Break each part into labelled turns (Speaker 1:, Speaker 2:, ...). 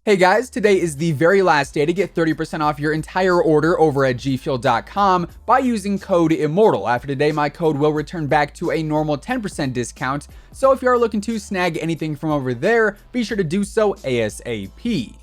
Speaker 1: Hey guys, today is the very last day to get 30% off your entire order over at gfuel.com by using code IMMORTAL. After today, my code will return back to a normal 10% discount, so if you are looking to snag anything from over there, be sure to do so ASAP.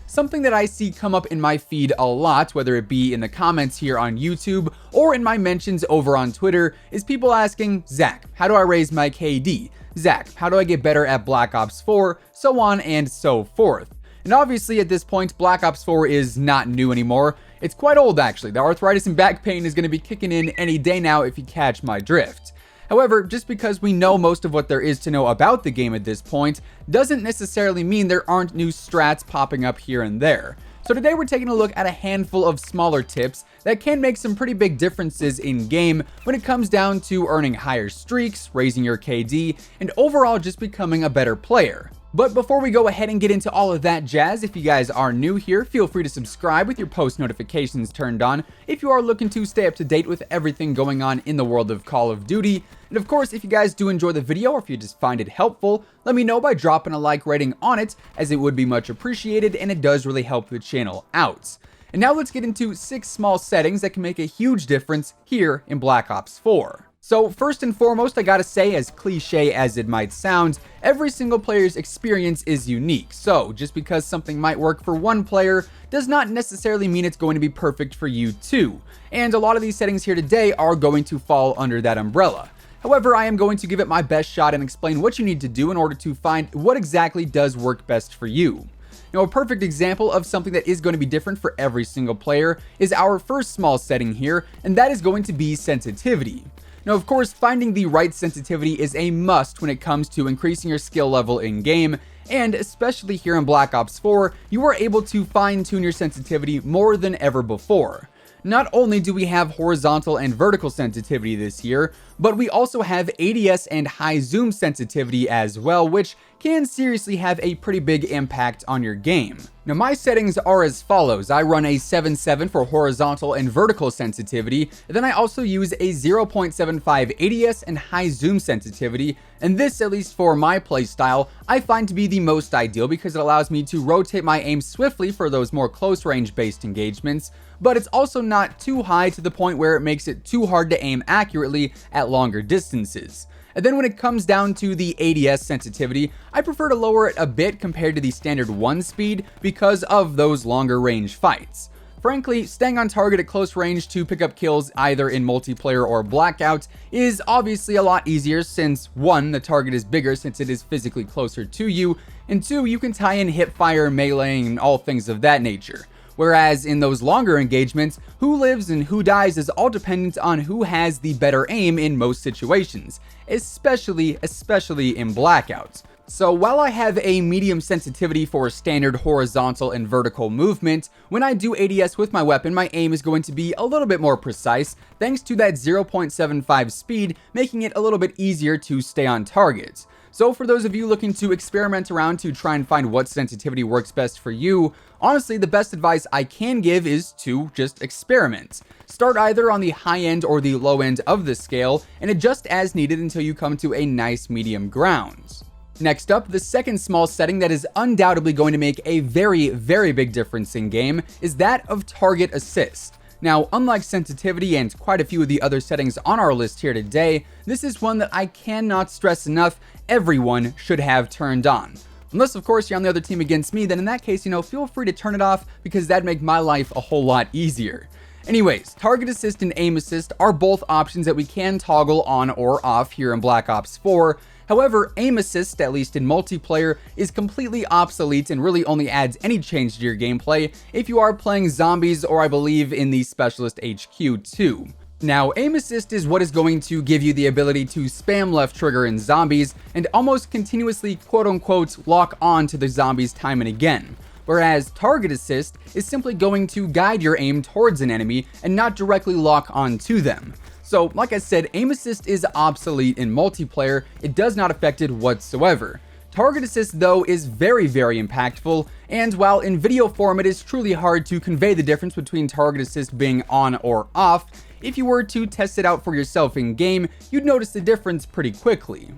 Speaker 1: Something that I see come up in my feed a lot, whether it be in the comments here on YouTube or in my mentions over on Twitter, is people asking, Zach, how do I raise my KD? Zach, how do I get better at Black Ops 4? So on and so forth. And obviously at this point, Black Ops 4 is not new anymore. It's quite old actually. The arthritis and back pain is going to be kicking in any day now if you catch my drift. However, just because we know most of what there is to know about the game at this point, doesn't necessarily mean there aren't new strats popping up here and there. So today we're taking a look at a handful of smaller tips that can make some pretty big differences in game when it comes down to earning higher streaks, raising your KD, and overall just becoming a better player. But before we go ahead and get into all of that jazz, if you guys are new here, feel free to subscribe with your post notifications turned on if you are looking to stay up to date with everything going on in the world of Call of Duty. And of course, if you guys do enjoy the video or if you just find it helpful, let me know by dropping a like rating on it, as it would be much appreciated and it does really help the channel out. And now let's get into 6 small settings that can make a huge difference here in Black Ops 4. So first and foremost, I gotta say, as cliche as it might sound, every single player's experience is unique. So just because something might work for one player does not necessarily mean it's going to be perfect for you too. And a lot of these settings here today are going to fall under that umbrella. However, I am going to give it my best shot and explain what you need to do in order to find what exactly does work best for you. Now, a perfect example of something that is going to be different for every single player is our first small setting here, and that is going to be sensitivity. Now, of course, finding the right sensitivity is a must when it comes to increasing your skill level in game, and especially here in Black Ops 4, you are able to fine-tune your sensitivity more than ever before. Not only do we have horizontal and vertical sensitivity this year, but we also have ADS and high zoom sensitivity as well, which can seriously have a pretty big impact on your game. Now, my settings are as follows. I run a 7.7 for horizontal and vertical sensitivity, and then I also use a 0.75 ADS and high zoom sensitivity, and this, at least for my playstyle, I find to be the most ideal because it allows me to rotate my aim swiftly for those more close range based engagements, but it's also not too high to the point where it makes it too hard to aim accurately at longer distances. And then when it comes down to the ADS sensitivity, I prefer to lower it a bit compared to the standard 1 speed because of those longer range fights. Frankly, staying on target at close range to pick up kills either in multiplayer or blackout is obviously a lot easier since 1, the target is bigger since it is physically closer to you, and 2, you can tie in hipfire, meleeing, and all things of that nature. Whereas in those longer engagements, who lives and who dies is all dependent on who has the better aim in most situations, especially in blackouts. So while I have a medium sensitivity for standard horizontal and vertical movement, when I do ADS with my weapon, my aim is going to be a little bit more precise thanks to that 0.75 speed, making it a little bit easier to stay on target. So for those of you looking to experiment around to try and find what sensitivity works best for you, honestly, the best advice I can give is to just experiment. Start either on the high end or the low end of the scale and adjust as needed until you come to a nice medium ground. Next up, the second small setting that is undoubtedly going to make a very, very big difference in game is that of target assist. Now, unlike sensitivity and quite a few of the other settings on our list here today, this is one that I cannot stress enough everyone should have turned on. Unless, of course, you're on the other team against me, then in that case, feel free to turn it off because that'd make my life a whole lot easier. Anyways, target assist and aim assist are both options that we can toggle on or off here in Black Ops 4. However, aim assist, at least in multiplayer, is completely obsolete and really only adds any change to your gameplay if you are playing zombies or I believe in the Specialist HQ too. Now, aim assist is what is going to give you the ability to spam left trigger in zombies and almost continuously quote-unquote lock on to the zombies time and again. Whereas target assist is simply going to guide your aim towards an enemy and not directly lock on to them. So, like I said, aim assist is obsolete in multiplayer. It does not affect it whatsoever. Target assist, though, is very, very impactful, and while in video form it is truly hard to convey the difference between target assist being on or off, if you were to test it out for yourself in game, you'd notice the difference pretty quickly.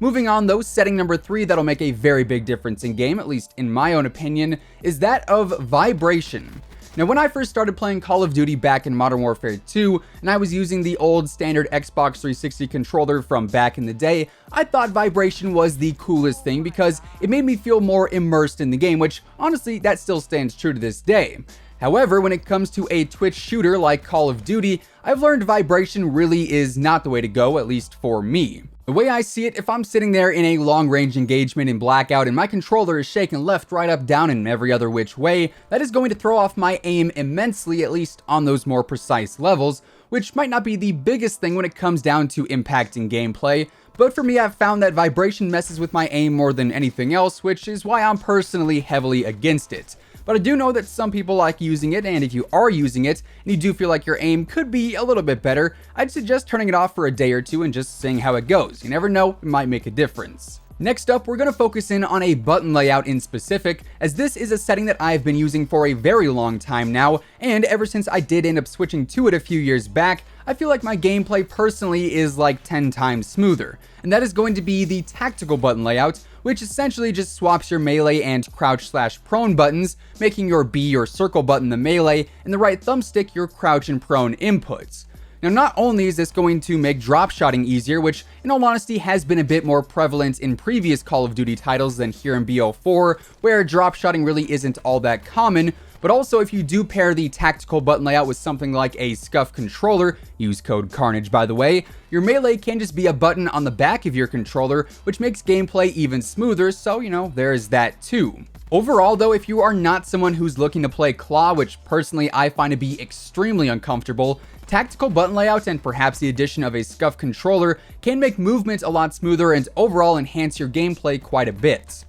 Speaker 1: Moving on though, setting number 3 that'll make a very big difference in game, at least in my own opinion, is that of vibration. Now, when I first started playing Call of Duty back in Modern Warfare 2, and I was using the old standard Xbox 360 controller from back in the day, I thought vibration was the coolest thing because it made me feel more immersed in the game, which honestly, that still stands true to this day. However, when it comes to a Twitch shooter like Call of Duty, I've learned vibration really is not the way to go, at least for me. The way I see it, if I'm sitting there in a long-range engagement in Blackout and my controller is shaking left, right, up, down, and every other which way, that is going to throw off my aim immensely, at least on those more precise levels, which might not be the biggest thing when it comes down to impacting gameplay, but for me I've found that vibration messes with my aim more than anything else, which is why I'm personally heavily against it. But I do know that some people like using it, and if you are using it and you do feel like your aim could be a little bit better, I'd suggest turning it off for a day or two and just seeing how it goes. You never know, it might make a difference. Next up, we're going to focus in on a button layout in specific, as this is a setting that I've been using for a very long time now, and ever since I did end up switching to it a few years back, I feel like my gameplay personally is like 10 times smoother, and that is going to be the tactical button layout, which essentially just swaps your melee and crouch/prone buttons, making your B or circle button the melee, and the right thumbstick your crouch and prone inputs. Now, not only is this going to make drop shotting easier, which in all honesty has been a bit more prevalent in previous Call of Duty titles than here in BO4, where drop shotting really isn't all that common, but also if you do pair the tactical button layout with something like a SCUF controller, use code CARNAGE by the way, your melee can just be a button on the back of your controller, which makes gameplay even smoother, so there's that too. Overall though, if you are not someone who's looking to play claw, which personally I find to be extremely uncomfortable, tactical button layouts and perhaps the addition of a SCUF controller can make movement a lot smoother and overall enhance your gameplay quite a bit.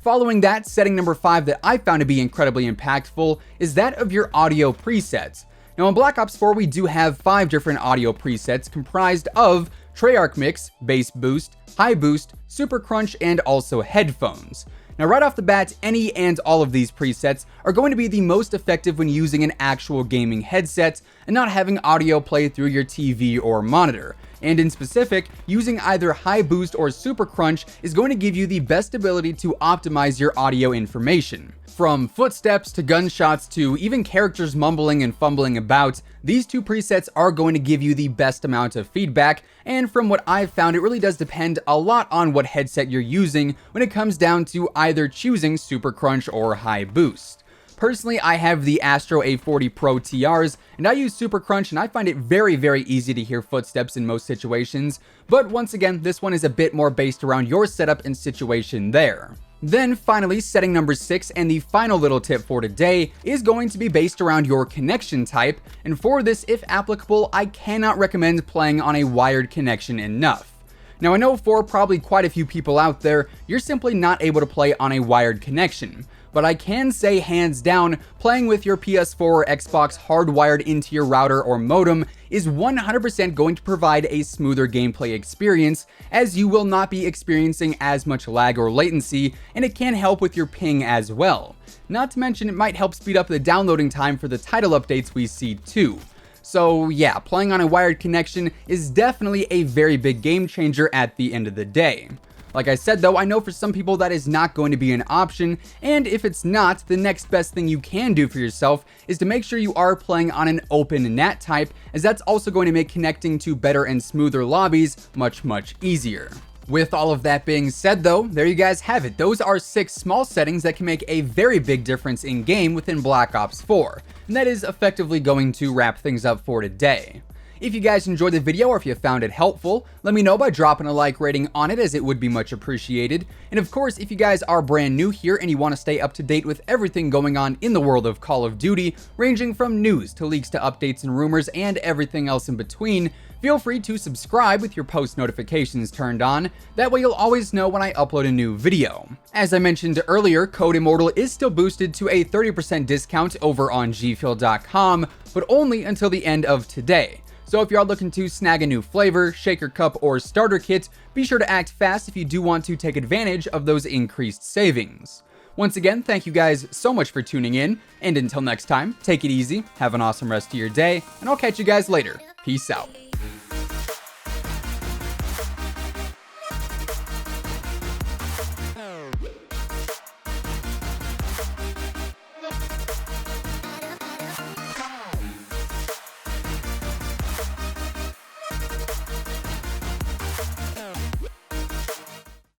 Speaker 1: Following that, setting number 5 that I found to be incredibly impactful is that of your audio presets. Now in Black Ops 4 we do have 5 different audio presets comprised of Treyarch Mix, Bass Boost, High Boost, Super Crunch, and also headphones. Now right off the bat, any and all of these presets are going to be the most effective when using an actual gaming headset and not having audio play through your TV or monitor. And in specific, using either High Boost or Super Crunch is going to give you the best ability to optimize your audio information. From footsteps to gunshots to even characters mumbling and fumbling about, these two presets are going to give you the best amount of feedback, and from what I've found, it really does depend a lot on what headset you're using when it comes down to either choosing Super Crunch or High Boost. Personally, I have the Astro A40 Pro TRs, and I use Super Crunch, and I find it very, very easy to hear footsteps in most situations, but once again, this one is a bit more based around your setup and situation there. Then finally, setting number 6 and the final little tip for today is going to be based around your connection type, and for this, if applicable, I cannot recommend playing on a wired connection enough. Now I know for probably quite a few people out there, you're simply not able to play on a wired connection, but I can say hands down, playing with your PS4 or Xbox hardwired into your router or modem is 100% going to provide a smoother gameplay experience, as you will not be experiencing as much lag or latency, and it can help with your ping as well. Not to mention, it might help speed up the downloading time for the title updates we see too. So yeah, playing on a wired connection is definitely a very big game changer at the end of the day. Like I said though, I know for some people that is not going to be an option, and if it's not, the next best thing you can do for yourself is to make sure you are playing on an open NAT type, as that's also going to make connecting to better and smoother lobbies much easier. With all of that being said though, there you guys have it. Those are 6 small settings that can make a very big difference in game within Black Ops 4. And that is effectively going to wrap things up for today. If you guys enjoyed the video or if you found it helpful, let me know by dropping a like rating on it, as it would be much appreciated. And of course, if you guys are brand new here and you want to stay up to date with everything going on in the world of Call of Duty, ranging from news to leaks to updates and rumors and everything else in between, feel free to subscribe with your post notifications turned on. That way you'll always know when I upload a new video. As I mentioned earlier, Code Immortal is still boosted to a 30% discount over on gfuel.com, but only until the end of today. So if you are looking to snag a new flavor, shaker cup, or starter kit, be sure to act fast if you do want to take advantage of those increased savings. Once again, thank you guys so much for tuning in, and until next time, take it easy, have an awesome rest of your day, and I'll catch you guys later. Peace out.